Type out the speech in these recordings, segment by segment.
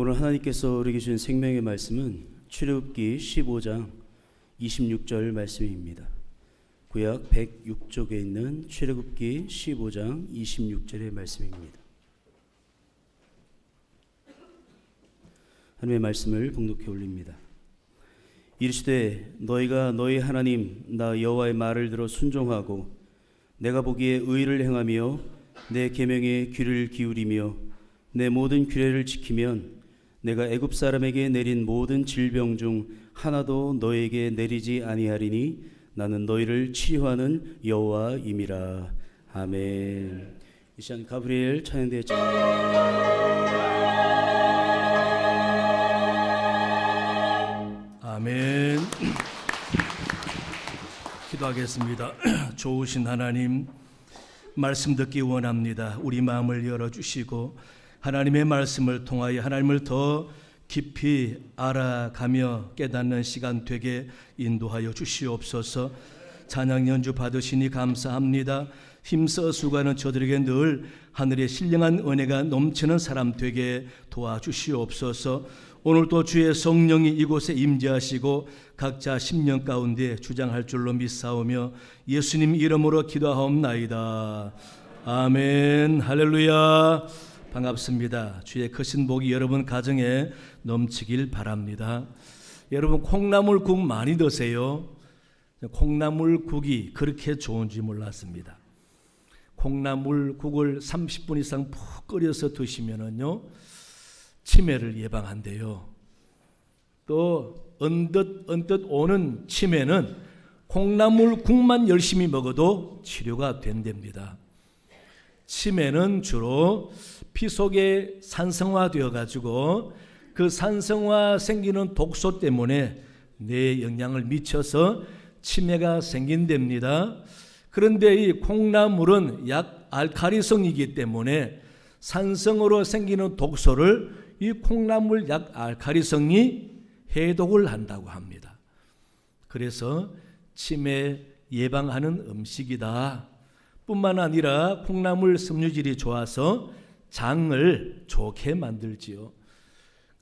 오늘 하나님께서 우리에게 주신 생명의 말씀은 출애굽기 15장 26절 말씀입니다. 구약 106쪽에 있는 출애굽기 15장 26절의 말씀입니다. 하나님의 말씀을 봉독해 올립니다. 이르시되 너희가 너희 하나님 나 여호와의 말을 들어 순종하고 내가 보기에 의를 행하며 내 계명에 귀를 기울이며 내 모든 규례를 지키면 내가 애굽 사람에게 내린 모든 질병 중 하나도 너에게 내리지 아니하리니 나는 너희를 치료하는 여호와임이라. 아멘. 이 시간 가브리엘 찬양대회 아멘. 기도하겠습니다. 좋으신 하나님, 말씀 듣기 원합니다. 우리 마음을 열어주시고 하나님의 말씀을 통하여 하나님을 더 깊이 알아가며 깨닫는 시간 되게 인도하여 주시옵소서. 찬양 연주 받으시니 감사합니다. 힘써 수고하는 저들에게 늘 하늘의 신령한 은혜가 넘치는 사람 되게 도와주시옵소서. 오늘도 주의 성령이 이곳에 임재하시고 각자 심령 가운데 주장할 줄로 믿사오며 예수님 이름으로 기도하옵나이다. 아멘. 할렐루야. 반갑습니다. 주의 크신 복이 여러분 가정에 넘치길 바랍니다. 여러분 콩나물국 많이 드세요. 콩나물국이 그렇게 좋은지 몰랐습니다. 콩나물국을 30분 이상 푹 끓여서 드시면은요 치매를 예방한대요. 또 언뜻 오는 치매는 콩나물국만 열심히 먹어도 치료가 된답니다. 치매는 주로 피 속에 산성화되어 가지고 그 산성화 생기는 독소 때문에 뇌에 영향을 미쳐서 치매가 생긴답니다. 그런데 이 콩나물은 약 알칼리성이기 때문에 산성으로 생기는 독소를 이 콩나물 약 알칼리성이 해독을 한다고 합니다. 그래서 치매 예방하는 음식이다. 뿐만 아니라 콩나물 섬유질이 좋아서 장을 좋게 만들지요.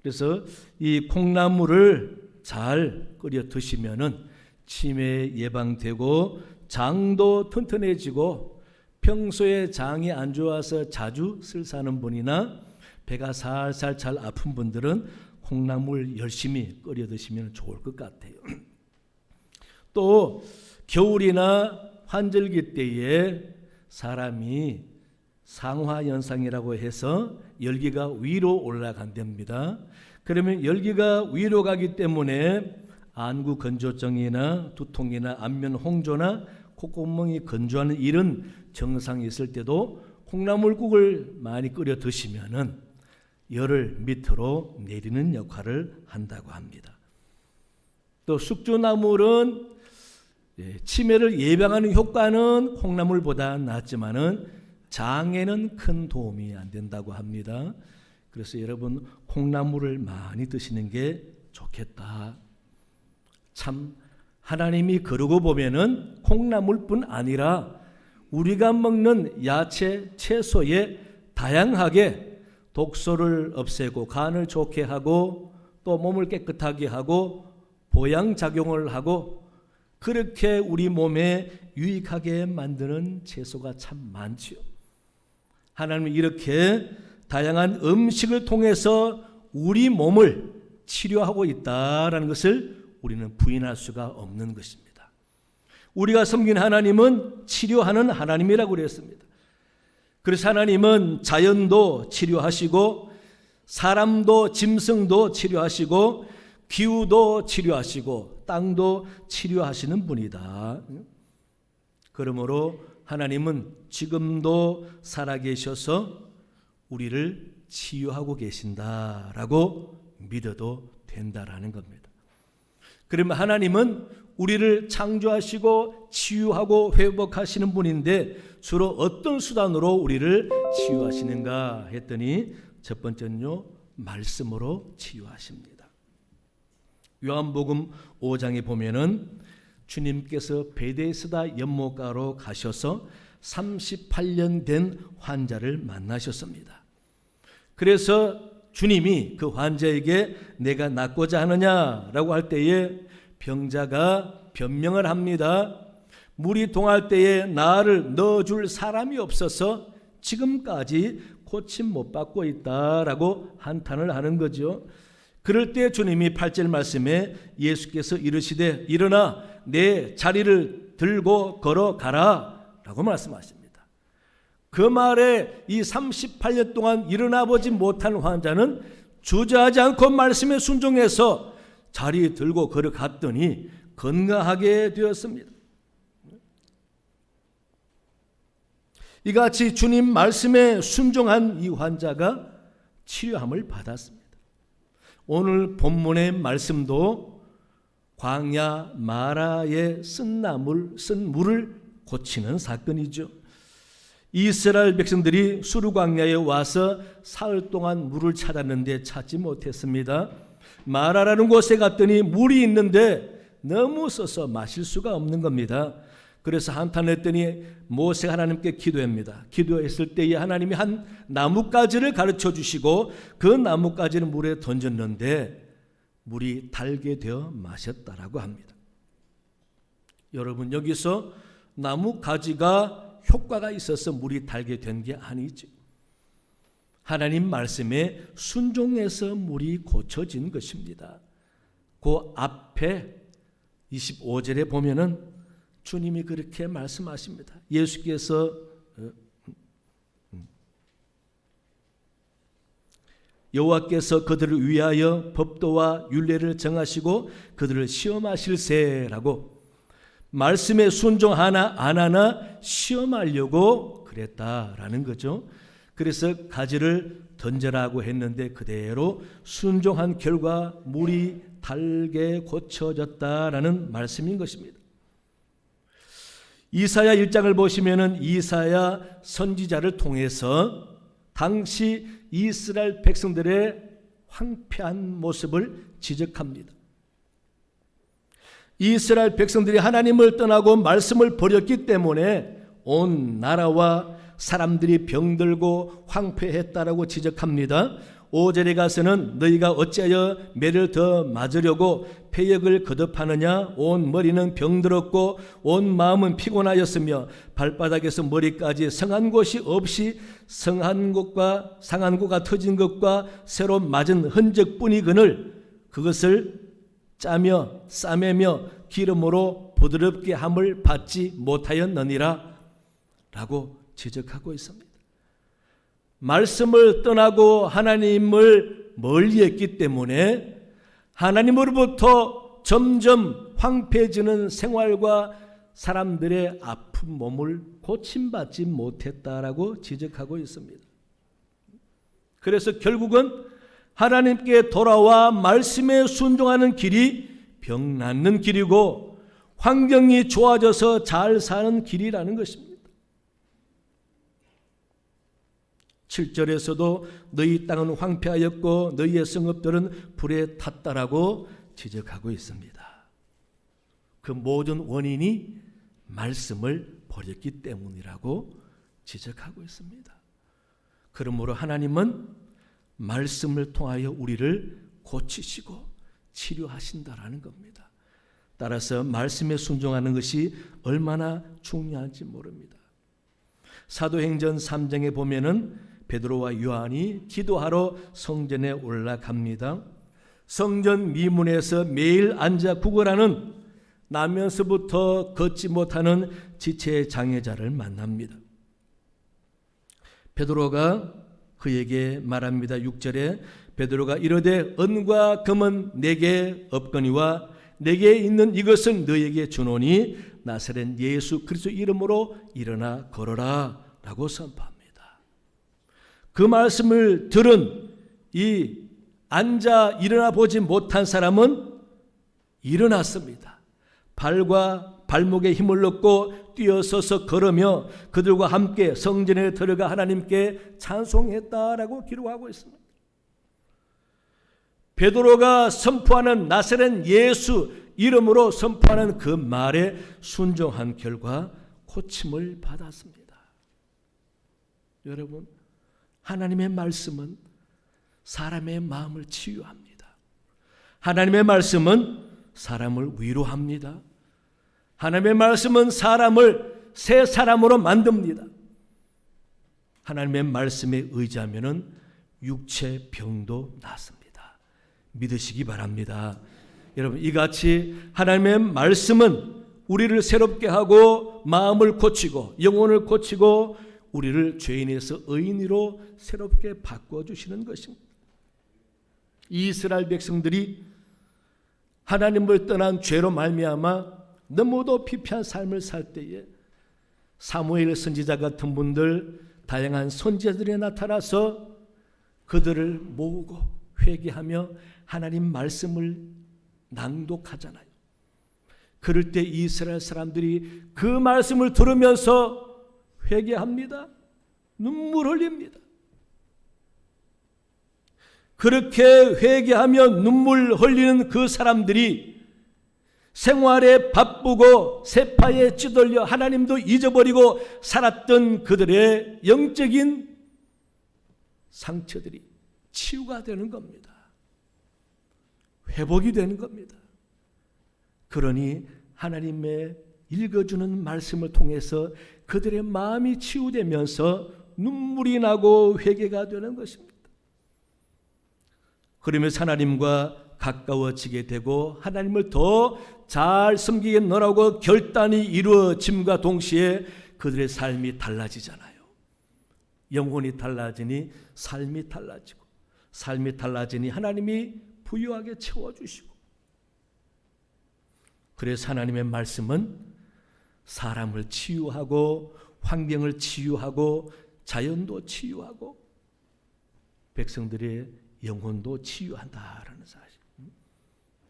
그래서 이 콩나물을 잘 끓여 드시면은 치매 예방되고 장도 튼튼해지고 평소에 장이 안 좋아서 자주 슬사는 분이나 배가 살살 잘 아픈 분들은 콩나물 열심히 끓여 드시면 좋을 것 같아요. 또 겨울이나 환절기 때에 사람이 상화현상이라고 해서 열기가 위로 올라간답니다. 그러면 열기가 위로 가기 때문에 안구 건조증이나 두통이나 안면 홍조나 콧구멍이 건조하는 이런 증상이 있을 때도 콩나물국을 많이 끓여 드시면은 열을 밑으로 내리는 역할을 한다고 합니다. 또 숙주나물은 치매를 예방하는 효과는 콩나물보다 낫지만은 장에는 큰 도움이 안 된다고 합니다. 그래서 여러분 콩나물을 많이 드시는 게 좋겠다. 참 하나님이 그러고 보면은 콩나물뿐 아니라 우리가 먹는 야채, 채소에 다양하게 독소를 없애고 간을 좋게 하고 또 몸을 깨끗하게 하고 보양작용을 하고 그렇게 우리 몸에 유익하게 만드는 채소가 참 많지요. 하나님은 이렇게 다양한 음식을 통해서 우리 몸을 치료하고 있다라는 것을 우리는 부인할 수가 없는 것입니다. 우리가 섬긴 하나님은 치료하는 하나님이라고 그랬습니다. 그래서 하나님은 자연도 치료하시고 사람도 짐승도 치료하시고 기후도 치료하시고 땅도 치료하시는 분이다. 그러므로 하나님은 지금도 살아계셔서 우리를 치유하고 계신다라고 믿어도 된다라는 겁니다. 그러면 하나님은 우리를 창조하시고 치유하고 회복하시는 분인데 주로 어떤 수단으로 우리를 치유하시는가 했더니 첫 번째는요, 말씀으로 치유하십니다. 요한복음 5장에 보면은 주님께서 베데스다 연못가로 가셔서 38년 된 환자를 만나셨습니다. 그래서 주님이 그 환자에게 내가 낫고자 하느냐라고 할 때에 병자가 변명을 합니다. 물이 동할 때에 나를 넣어줄 사람이 없어서 지금까지 고침 못 받고 있다라고 한탄을 하는 거죠. 그럴 때 주님이 8절 말씀에 예수께서 이르시되 일어나 내 자리를 들고 걸어가라 라고 말씀하십니다. 그 말에 이 38년 동안 일어나 보지 못한 환자는 주저하지 않고 말씀에 순종해서 자리 들고 걸어갔더니 건강하게 되었습니다. 이같이 주님 말씀에 순종한 이 환자가 치료함을 받았습니다. 오늘 본문의 말씀도 광야 마라에 쓴 물을 고치는 사건이죠. 이스라엘 백성들이 수르 광야에 와서 사흘 동안 물을 찾았는데 찾지 못했습니다. 마라라는 곳에 갔더니 물이 있는데 너무 써서 마실 수가 없는 겁니다. 그래서 한탄했더니 모세가 하나님께 기도합니다. 기도했을 때에 하나님이 한 나뭇가지를 가르쳐 주시고 그 나뭇가지를 물에 던졌는데 물이 달게 되어 마셨다라고 합니다. 여러분, 여기서 나뭇가지가 효과가 있어서 물이 달게 된 게 아니죠. 하나님 말씀에 순종해서 물이 고쳐진 것입니다. 그 앞에 25절에 보면은 주님이 그렇게 말씀하십니다. 예수께서 여호와께서 그들을 위하여 법도와 율례를 정하시고 그들을 시험하실세라고, 말씀에 순종하나 안 하나 시험하려고 그랬다라는 거죠. 그래서 가지를 던져라고 했는데 그대로 순종한 결과 물이 달게 고쳐졌다라는 말씀인 것입니다. 이사야 1장을 보시면은 이사야 선지자를 통해서 당시 이스라엘 백성들의 황폐한 모습을 지적합니다. 이스라엘 백성들이 하나님을 떠나고 말씀을 버렸기 때문에 온 나라와 사람들이 병들고 황폐했다라고 지적합니다. 5절에 가서는 너희가 어찌하여 매를 더 맞으려고 폐역을 거듭하느냐. 온 머리는 병들었고 온 마음은 피곤하였으며 발바닥에서 머리까지 성한 곳이 없이 성한 곳과 상한 곳가 터진 것과 새로 맞은 흔적뿐이거늘 그것을 짜며 싸매며 기름으로 부드럽게 함을 받지 못하였느니라 라고 지적하고 있습니다. 말씀을 떠나고 하나님을 멀리했기 때문에 하나님으로부터 점점 황폐해지는 생활과 사람들의 아픈 몸을 고침받지 못했다라고 지적하고 있습니다. 그래서 결국은 하나님께 돌아와 말씀에 순종하는 길이 병 낫는 길이고 환경이 좋아져서 잘 사는 길이라는 것입니다. 7절에서도 너희 땅은 황폐하였고 너희의 성읍들은 불에 탔다라고 지적하고 있습니다. 그 모든 원인이 말씀을 버렸기 때문이라고 지적하고 있습니다. 그러므로 하나님은 말씀을 통하여 우리를 고치시고 치료하신다라는 겁니다. 따라서 말씀에 순종하는 것이 얼마나 중요한지 모릅니다. 사도행전 3장에 보면은 베드로와 요한이 기도하러 성전에 올라갑니다. 성전 미문에서 매일 앉아 구걸하는 나면서부터 걷지 못하는 지체 장애자를 만납니다. 베드로가 그에게 말합니다. 6절에 베드로가 이르되 은과 금은 내게 없거니와 내게 있는 이것을 너에게 주노니 나사렛 예수 그리스도 이름으로 일어나 걸어라 라고 선포합니다. 그 말씀을 들은 이 앉아 일어나 보지 못한 사람은 일어났습니다. 발과 발목에 힘을 얻고 뛰어서서 걸으며 그들과 함께 성전에 들어가 하나님께 찬송했다라고 기록하고 있습니다. 베드로가 선포하는 나사렛 예수 이름으로 선포하는 그 말에 순종한 결과 고침을 받았습니다. 여러분, 하나님의 말씀은 사람의 마음을 치유합니다. 하나님의 말씀은 사람을 위로합니다. 하나님의 말씀은 사람을 새 사람으로 만듭니다. 하나님의 말씀에 의지하면 육체 병도 낫습니다. 믿으시기 바랍니다. 여러분, 이같이 하나님의 말씀은 우리를 새롭게 하고 마음을 고치고 영혼을 고치고 우리를 죄인에서 의인으로 새롭게 바꿔주시는 것입니다. 이스라엘 백성들이 하나님을 떠난 죄로 말미암아 너무도 피폐한 삶을 살 때에 사무엘 선지자 같은 분들, 다양한 선지자들이 나타나서 그들을 모으고 회개하며 하나님 말씀을 낭독하잖아요. 그럴 때 이스라엘 사람들이 그 말씀을 들으면서 회개합니다. 눈물 흘립니다. 그렇게 회개하며 눈물 흘리는 그 사람들이 생활에 바쁘고 세파에 찌들려 하나님도 잊어버리고 살았던 그들의 영적인 상처들이 치유가 되는 겁니다. 회복이 되는 겁니다. 그러니 하나님의 읽어주는 말씀을 통해서 그들의 마음이 치유되면서 눈물이 나고 회개가 되는 것입니다. 그러면서 하나님과 가까워지게 되고 하나님을 더 잘 섬기겠노라고 결단이 이루어짐과 동시에 그들의 삶이 달라지잖아요. 영혼이 달라지니 삶이 달라지고, 삶이 달라지니 하나님이 부유하게 채워주시고, 그래서 하나님의 말씀은 사람을 치유하고 환경을 치유하고 자연도 치유하고 백성들의 영혼도 치유한다라는 사실.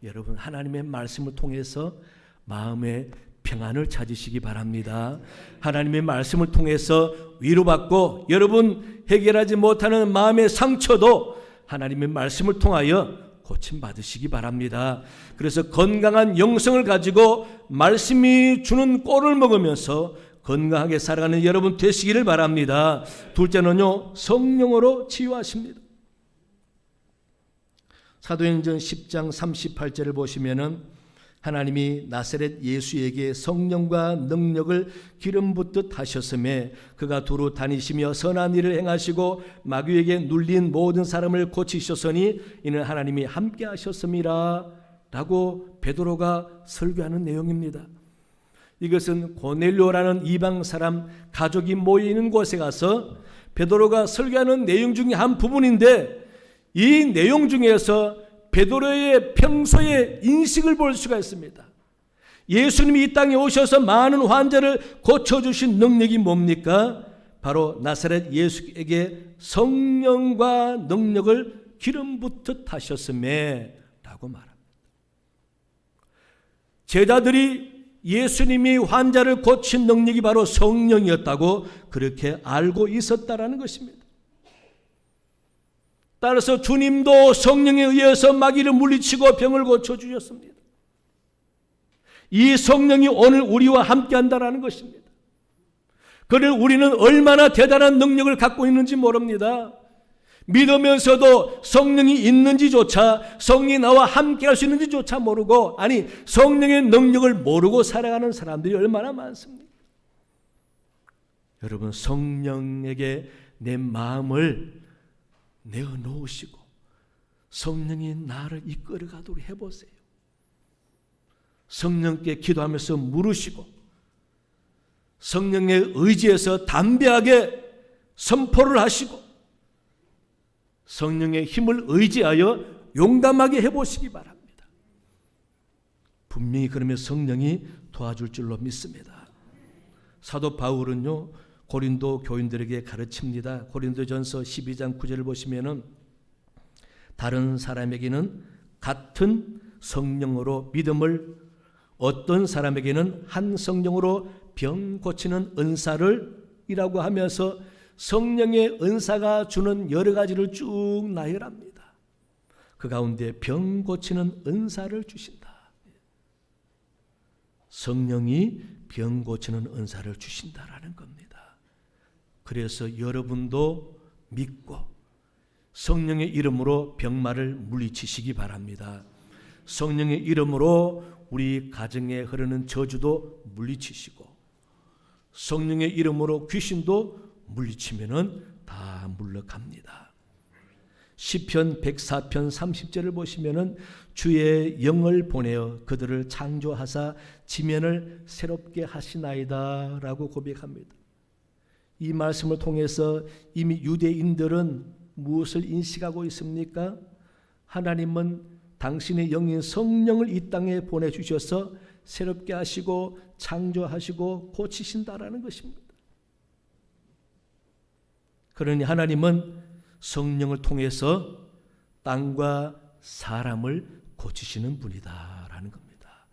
여러분, 하나님의 말씀을 통해서 마음의 평안을 찾으시기 바랍니다. 하나님의 말씀을 통해서 위로받고 여러분 해결하지 못하는 마음의 상처도 하나님의 말씀을 통하여 고침받으시기 바랍니다. 그래서 건강한 영성을 가지고 말씀이 주는 꼴을 먹으면서 건강하게 살아가는 여러분 되시기를 바랍니다. 둘째는요, 성령으로 치유하십니다. 사도행전 10장 38절을 보시면은 하나님이 나사렛 예수에게 성령과 능력을 기름 붓듯 하셨음에 그가 두루 다니시며 선한 일을 행하시고 마귀에게 눌린 모든 사람을 고치셨으니 이는 하나님이 함께 하셨음이라 라고 베드로가 설교하는 내용입니다. 이것은 고넬료라는 이방 사람 가족이 모이는 곳에 가서 베드로가 설교하는 내용 중에 한 부분인데, 이 내용 중에서 베드로의 평소의 인식을 볼 수가 있습니다. 예수님이 이 땅에 오셔서 많은 환자를 고쳐주신 능력이 뭡니까? 바로 나사렛 예수에게 성령과 능력을 기름 붓듯 하셨음에 라고 말합니다. 제자들이 예수님이 환자를 고친 능력이 바로 성령이었다고 그렇게 알고 있었다라는 것입니다. 따라서 주님도 성령에 의해서 마귀를 물리치고 병을 고쳐주셨습니다. 이 성령이 오늘 우리와 함께한다는 것입니다. 그러나 우리는 얼마나 대단한 능력을 갖고 있는지 모릅니다. 믿으면서도 성령이 있는지조차, 성령이 나와 함께할 수 있는지조차 모르고, 아니 성령의 능력을 모르고 살아가는 사람들이 얼마나 많습니까? 여러분, 성령에게 내 마음을 내어놓으시고 성령이 나를 이끌어가도록 해보세요. 성령께 기도하면서 물으시고 성령의 의지에서 담대하게 선포를 하시고 성령의 힘을 의지하여 용감하게 해보시기 바랍니다. 분명히 그러면 성령이 도와줄 줄로 믿습니다. 사도 바울은요, 고린도 교인들에게 가르칩니다. 고린도전서 12장 9절을 보시면은 다른 사람에게는 같은 성령으로 믿음을, 어떤 사람에게는 한 성령으로 병 고치는 은사를 이라고 하면서 성령의 은사가 주는 여러 가지를 쭉 나열합니다. 그 가운데 병 고치는 은사를 주신다. 성령이 병 고치는 은사를 주신다라는 겁니다. 그래서 여러분도 믿고 성령의 이름으로 병마를 물리치시기 바랍니다. 성령의 이름으로 우리 가정에 흐르는 저주도 물리치시고, 성령의 이름으로 귀신도 물리치면은 다 물러갑니다. 시편 104편 30절을 보시면은 주의 영을 보내어 그들을 창조하사 지면을 새롭게 하시나이다 라고 고백합니다. 이 말씀을 통해서 이미 유대인들은 무엇을 인식하고 있습니까? 하나님은 당신의 영인 성령을 이 땅에 보내주셔서 새롭게 하시고 창조하시고 고치신다라는 것입니다. 그러니 하나님은 성령을 통해서 땅과 사람을 고치시는 분이다라는 겁니다.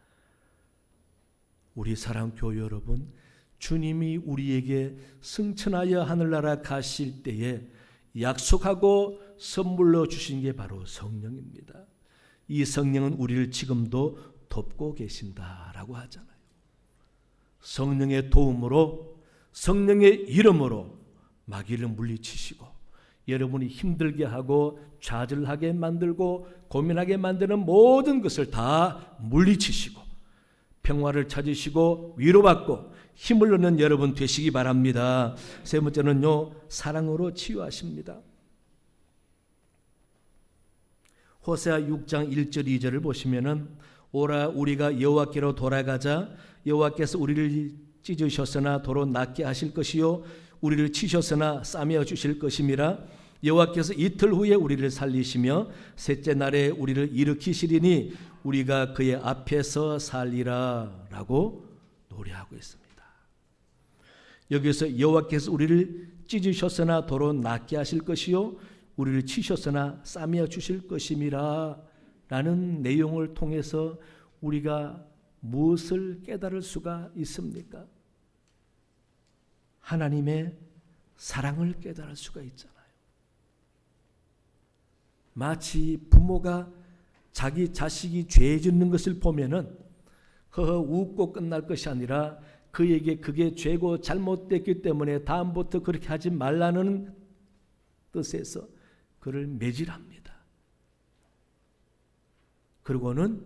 우리 사랑교회 여러분, 주님이 우리에게 승천하여 하늘나라 가실 때에 약속하고 선물로 주신 게 바로 성령입니다. 이 성령은 우리를 지금도 돕고 계신다라고 하잖아요. 성령의 도움으로, 성령의 이름으로 마귀를 물리치시고 여러분이 힘들게 하고 좌절하게 만들고 고민하게 만드는 모든 것을 다 물리치시고 평화를 찾으시고 위로받고 힘을 얻는 여러분 되시기 바랍니다. 세 번째는요, 사랑으로 치유하십니다. 호세아 6장 1절 2절을 보시면은 오라 우리가 여호와께로 돌아가자. 여호와께서 우리를 찢으셨으나 도로 낫게 하실 것이요 우리를 치셨으나 싸매어 주실 것임이라. 여호와께서 이틀 후에 우리를 살리시며 셋째 날에 우리를 일으키시리니 우리가 그의 앞에서 살리라 라고 노래하고 있습니다. 여기서 여호와께서 우리를 찢으셨으나 도로 낫게 하실 것이요 우리를 치셨으나 싸매어 주실 것임이라 라는 내용을 통해서 우리가 무엇을 깨달을 수가 있습니까? 하나님의 사랑을 깨달을 수가 있잖아요. 마치 부모가 자기 자식이 죄 짓는 것을 보면은 허허 웃고 끝날 것이 아니라 그에게 그게 죄고 잘못됐기 때문에 다음부터 그렇게 하지 말라는 뜻에서 그를 매질합니다. 그리고는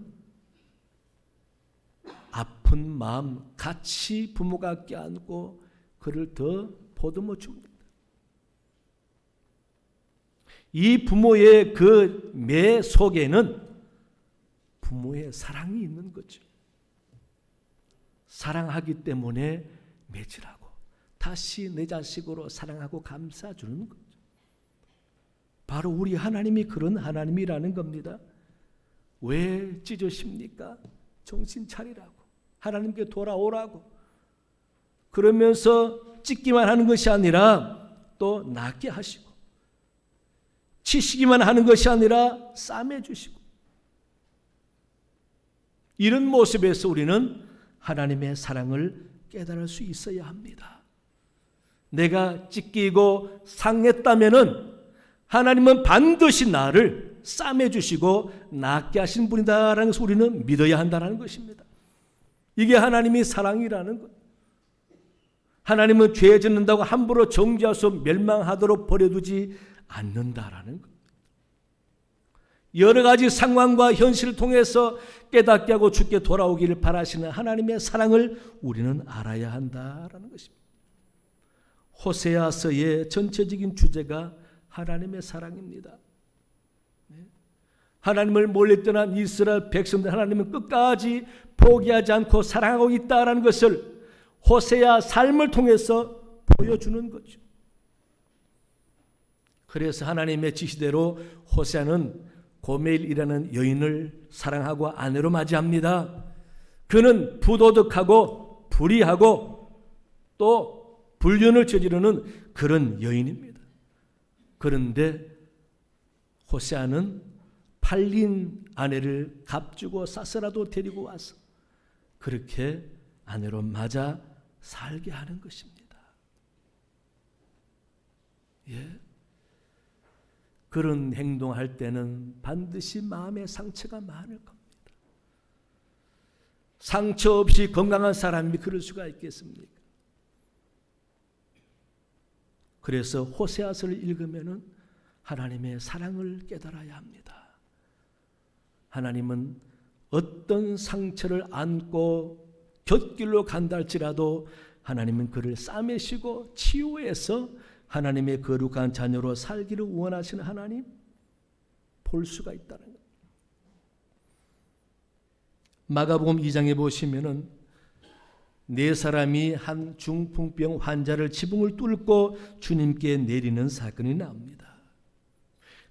아픈 마음 같이 부모가 껴안고 그를 더 보듬어 줍니다. 이 부모의 그 매 속에는 부모의 사랑이 있는 거죠. 사랑하기 때문에 매질하고 다시 내 자식으로 사랑하고 감싸주는 거죠. 바로 우리 하나님이 그런 하나님이라는 겁니다. 왜 찢으십니까? 정신 차리라고, 하나님께 돌아오라고. 그러면서 찢기만 하는 것이 아니라 또 낫게 하시고, 치시기만 하는 것이 아니라 싸매주시고, 이런 모습에서 우리는 하나님의 사랑을 깨달을 수 있어야 합니다. 내가 찢기고 상했다면은 하나님은 반드시 나를 싸매주시고 낫게 하신 분이다라는 것을 우리는 믿어야 한다는 것입니다. 이게 하나님의 사랑이라는 것. 하나님은 죄 짓는다고 함부로 정죄하서 멸망하도록 버려두지 않는다라는 것. 여러 가지 상황과 현실을 통해서 깨닫게 하고 주께 돌아오기를 바라시는 하나님의 사랑을 우리는 알아야 한다라는 것입니다. 호세아서의 전체적인 주제가 하나님의 사랑입니다. 하나님을 멀리 떠난 이스라엘 백성들, 하나님은 끝까지 포기하지 않고 사랑하고 있다라는 것을 호세아 삶을 통해서 보여주는 거죠. 그래서 하나님의 지시대로 호세아는 고멜이라는 여인을 사랑하고 아내로 맞이합니다. 그는 부도덕하고 불의하고 또 불륜을 저지르는 그런 여인입니다. 그런데 호세아는 팔린 아내를 값주고 싸서라도 데리고 와서 그렇게 아내로 맞아 살게 하는 것입니다. 예. 그런 행동할 때는 반드시 마음의 상처가 많을 겁니다. 상처 없이 건강한 사람이 그럴 수가 있겠습니까? 그래서 호세아서를 읽으면은 하나님의 사랑을 깨달아야 합니다. 하나님은 어떤 상처를 안고 곁길로 간다 할지라도 하나님은 그를 싸매시고 치유해서 하나님의 거룩한 자녀로 살기를 원하시는 하나님 볼 수가 있다는 것. 마가복음 2장에 보시면은 네 사람이 한 중풍병 환자를 지붕을 뚫고 주님께 내리는 사건이 나옵니다.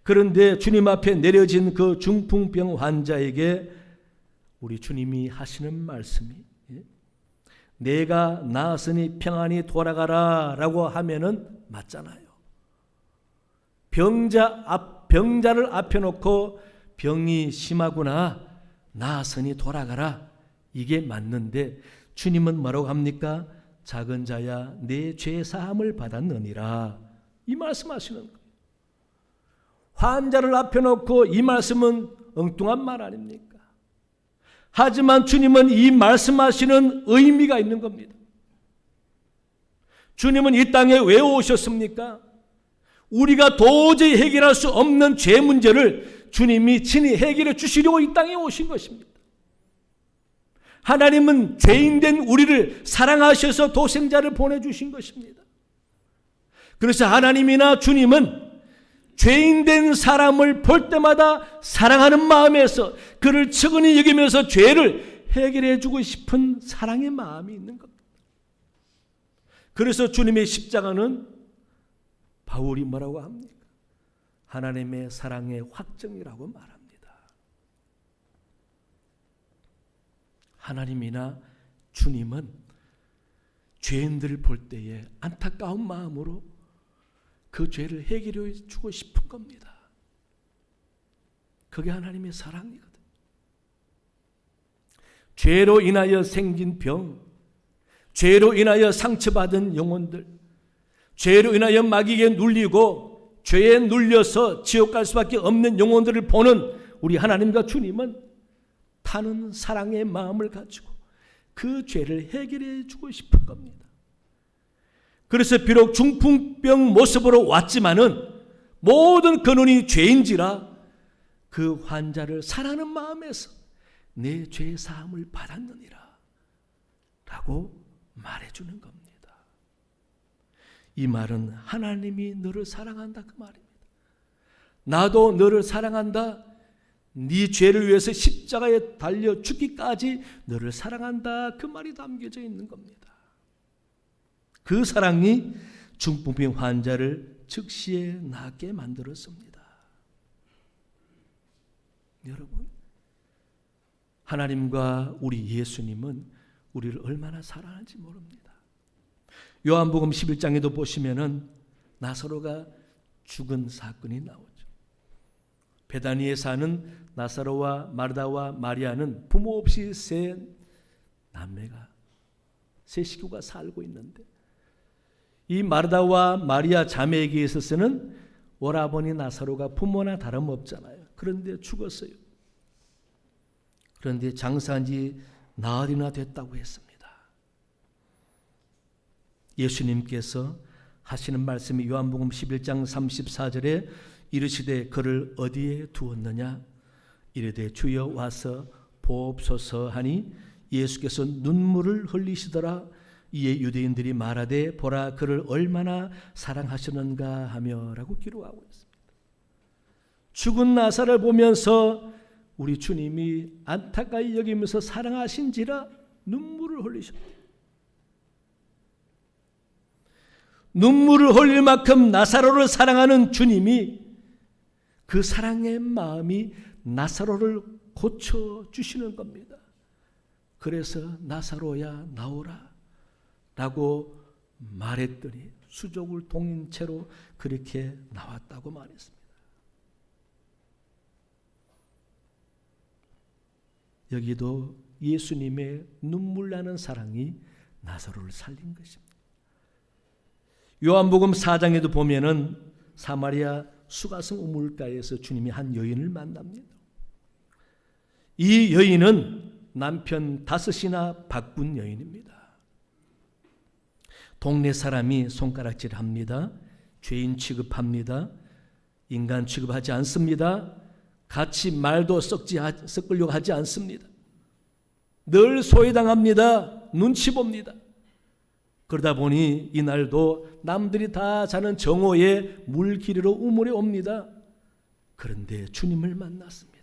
그런데 주님 앞에 내려진 그 중풍병 환자에게 우리 주님이 하시는 말씀이 내가 나았으니 평안히 돌아가라 라고 하면은 맞잖아요. 병자를 앞에 놓고 병이 심하구나, 나았으니 돌아가라, 이게 맞는데 주님은 뭐라고 합니까? 작은 자야 내 죄 사함을 받았느니라, 이 말씀하시는 거예요. 환자를 앞에 놓고 이 말씀은 엉뚱한 말 아닙니까? 하지만 주님은 이 말씀하시는 의미가 있는 겁니다. 주님은 이 땅에 왜 오셨습니까? 우리가 도저히 해결할 수 없는 죄 문제를 주님이 친히 해결해 주시려고 이 땅에 오신 것입니다. 하나님은 죄인된 우리를 사랑하셔서 도생자를 보내주신 것입니다. 그래서 하나님이나 주님은 죄인된 사람을 볼 때마다 사랑하는 마음에서 그를 측은히 여기면서 죄를 해결해 주고 싶은 사랑의 마음이 있는 겁니다. 그래서 주님의 십자가는 바울이 뭐라고 합니까? 하나님의 사랑의 확증이라고 말합니다. 하나님이나 주님은 죄인들을 볼 때에 안타까운 마음으로 그 죄를 해결해 주고 싶은 겁니다. 그게 하나님의 사랑이거든. 죄로 인하여 생긴 병, 죄로 인하여 상처받은 영혼들, 죄로 인하여 마귀에게 눌리고 죄에 눌려서 지옥 갈 수밖에 없는 영혼들을 보는 우리 하나님과 주님은 타는 사랑의 마음을 가지고 그 죄를 해결해 주고 싶은 겁니다. 그래서 비록 중풍병 모습으로 왔지만은 모든 근원이 죄인지라 그 환자를 사랑하는 마음에서 내 죄 사함을 받았느니라 라고 말해주는 겁니다. 이 말은 하나님이 너를 사랑한다 그 말입니다. 나도 너를 사랑한다. 네 죄를 위해서 십자가에 달려 죽기까지 너를 사랑한다 그 말이 담겨져 있는 겁니다. 그 사랑이 중풍병 환자를 즉시에 낫게 만들었습니다. 여러분, 하나님과 우리 예수님은 우리를 얼마나 사랑하는지 모릅니다. 요한복음 11장에도 보시면은 나사로가 죽은 사건이 나오죠. 베다니에 사는 나사로와 마르다와 마리아는 부모 없이 세 식구가 살고 있는데 이 마르다와 마리아 자매에게 있어서는 오라버니 나사로가 부모나 다름없잖아요. 그런데 죽었어요. 그런데 장사한 지 나흘이나 됐다고 했습니다. 예수님께서 하시는 말씀이 요한복음 11장 34절에 이르시되 그를 어디에 두었느냐 이르되 주여 와서 보옵소서 하니 예수께서 눈물을 흘리시더라. 이에 유대인들이 말하되 보라 그를 얼마나 사랑하시는가 하며 라고 기록하고 있습니다. 죽은 나사를 보면서 우리 주님이 안타까이 여기면서 사랑하신지라 눈물을 흘리셨다. 눈물을 흘릴 만큼 나사로를 사랑하는 주님이 그 사랑의 마음이 나사로를 고쳐주시는 겁니다. 그래서 나사로야 나오라 라고 말했더니 수족을 동인 채로 그렇게 나왔다고 말했습니다. 여기도 예수님의 눈물 나는 사랑이 나사로를 살린 것입니다. 요한복음 4장에도 보면은 사마리아 수가성 우물가에서 주님이 한 여인을 만납니다. 이 여인은 남편 5이나 바꾼 여인입니다. 동네 사람이 손가락질합니다. 죄인 취급합니다. 인간 취급하지 않습니다. 같이 말도 섞으려고 하지 않습니다. 늘 소외당합니다. 눈치 봅니다. 그러다 보니 이날도 남들이 다 자는 정오에 물길이로 우물에 옵니다. 그런데 주님을 만났습니다.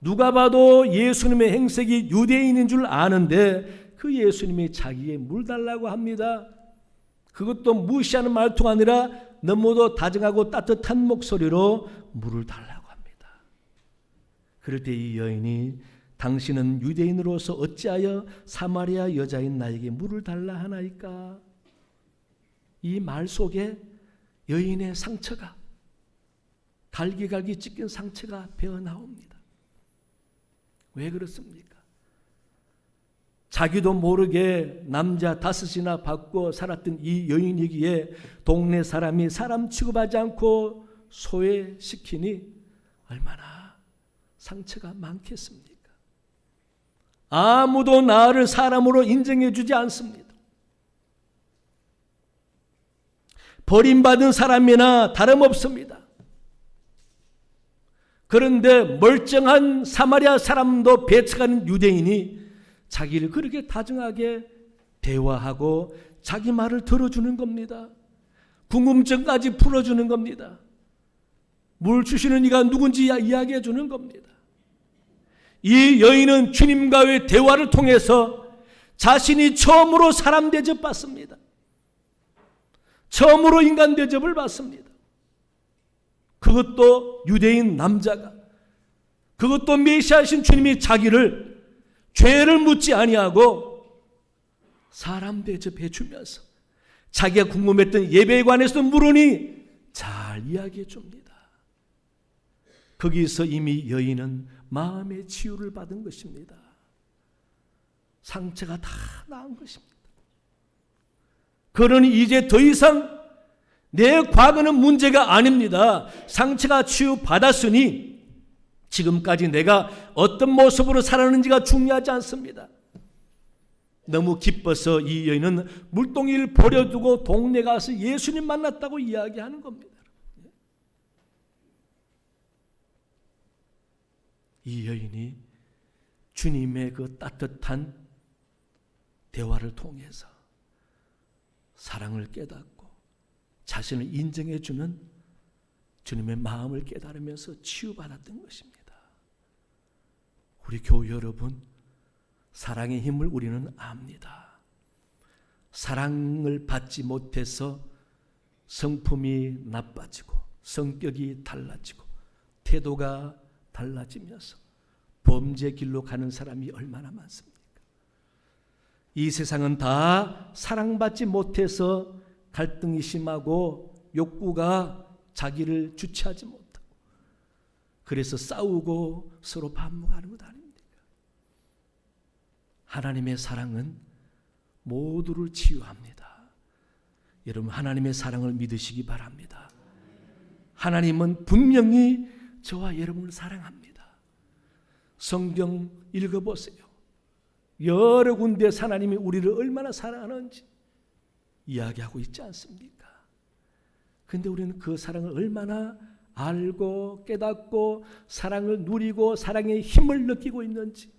누가 봐도 예수님의 행색이 유대인인 줄 아는데 그 예수님이 자기에게 물 달라고 합니다. 그것도 무시하는 말투가 아니라 너무도 다정하고 따뜻한 목소리로 물을 달라고 합니다. 그럴 때 이 여인이 당신은 유대인으로서 어찌하여 사마리아 여자인 나에게 물을 달라 하나이까? 이 말 속에 여인의 상처가, 갈기갈기 찢긴 상처가 배어나옵니다. 왜 그렇습니까? 자기도 모르게 남자 5이나 받고 살았던 이 여인이기에 동네 사람이 사람 취급하지 않고 소외시키니 얼마나 상처가 많겠습니까? 아무도 나를 사람으로 인정해 주지 않습니다. 버림받은 사람이나 다름없습니다. 그런데 멀쩡한 사마리아 사람도 배척하는 유대인이 자기를 그렇게 다정하게 대화하고 자기 말을 들어주는 겁니다. 궁금증까지 풀어주는 겁니다. 물 주시는 이가 누군지 이야기해 주는 겁니다. 이 여인은 주님과의 대화를 통해서 자신이 처음으로 사람 대접받습니다. 처음으로 인간 대접을 받습니다. 그것도 유대인 남자가, 그것도 메시아이신 주님이 자기를 죄를 묻지 아니하고 사람 대접해 주면서 자기가 궁금했던 예배에 관해서 물으니 잘 이야기해 줍니다. 거기서 이미 여인은 마음의 치유를 받은 것입니다. 상처가 다 나은 것입니다. 그러니 이제 더 이상 내 과거는 문제가 아닙니다. 상처가 치유받았으니 지금까지 내가 어떤 모습으로 살았는지가 중요하지 않습니다. 너무 기뻐서 이 여인은 물동이를 버려두고 동네 가서 예수님 만났다고 이야기하는 겁니다. 이 여인이 주님의 그 따뜻한 대화를 통해서 사랑을 깨닫고 자신을 인정해 주는 주님의 마음을 깨달으면서 치유받았던 것입니다. 우리 교회 여러분, 사랑의 힘을 우리는 압니다. 사랑을 받지 못해서 성품이 나빠지고 성격이 달라지고 태도가 달라지면서 범죄 길로 가는 사람이 얼마나 많습니까? 이 세상은 다 사랑받지 못해서 갈등이 심하고 욕구가 자기를 주체하지 못하고 그래서 싸우고 서로 반목하는 것 아닙니까? 하나님의 사랑은 모두를 치유합니다. 여러분, 하나님의 사랑을 믿으시기 바랍니다. 하나님은 분명히 저와 여러분을 사랑합니다. 성경 읽어보세요. 여러 군데 하나님이 우리를 얼마나 사랑하는지 이야기하고 있지 않습니까? 그런데 우리는 그 사랑을 얼마나 알고 깨닫고 사랑을 누리고 사랑의 힘을 느끼고 있는지,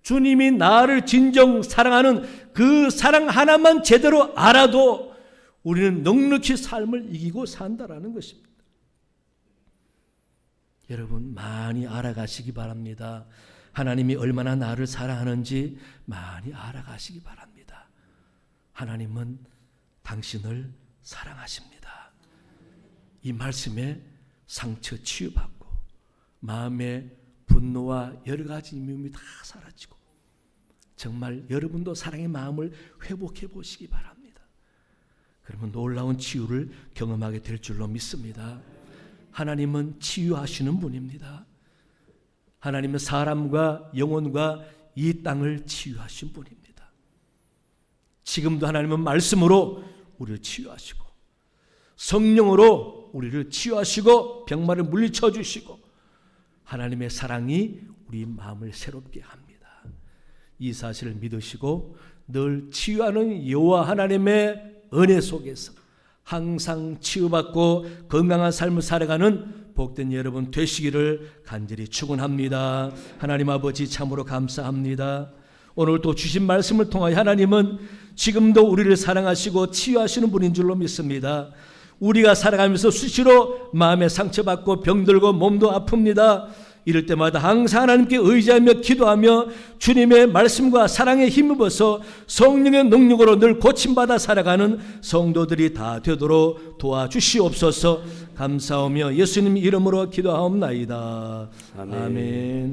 주님이 나를 진정 사랑하는 그 사랑 하나만 제대로 알아도 우리는 넉넉히 삶을 이기고 산다라는 것입니다. 여러분, 많이 알아가시기 바랍니다. 하나님이 얼마나 나를 사랑하는지 많이 알아가시기 바랍니다. 하나님은 당신을 사랑하십니다. 이 말씀에 상처 치유받고 마음의 분노와 여러 가지 미움이 다 사라지고 정말 여러분도 사랑의 마음을 회복해 보시기 바랍니다. 그러면 놀라운 치유를 경험하게 될 줄로 믿습니다. 하나님은 치유하시는 분입니다. 하나님은 사람과 영혼과 이 땅을 치유하신 분입니다. 지금도 하나님은 말씀으로 우리를 치유하시고 성령으로 우리를 치유하시고 병마를 물리쳐 주시고 하나님의 사랑이 우리 마음을 새롭게 합니다. 이 사실을 믿으시고 늘 치유하는 여호와 하나님의 은혜 속에서 항상 치유받고 건강한 삶을 살아가는 복된 여러분 되시기를 간절히 축원합니다. 하나님 아버지 참으로 감사합니다. 오늘 또 주신 말씀을 통하여 하나님은 지금도 우리를 사랑하시고 치유하시는 분인 줄로 믿습니다. 우리가 살아가면서 수시로 마음에 상처받고 병들고 몸도 아픕니다. 이럴 때마다 항상 하나님께 의지하며 기도하며 주님의 말씀과 사랑에 힘입어서 성령의 능력으로 늘 고침받아 살아가는 성도들이 다 되도록 도와주시옵소서. 감사하며 예수님 이름으로 기도하옵나이다. 아멘.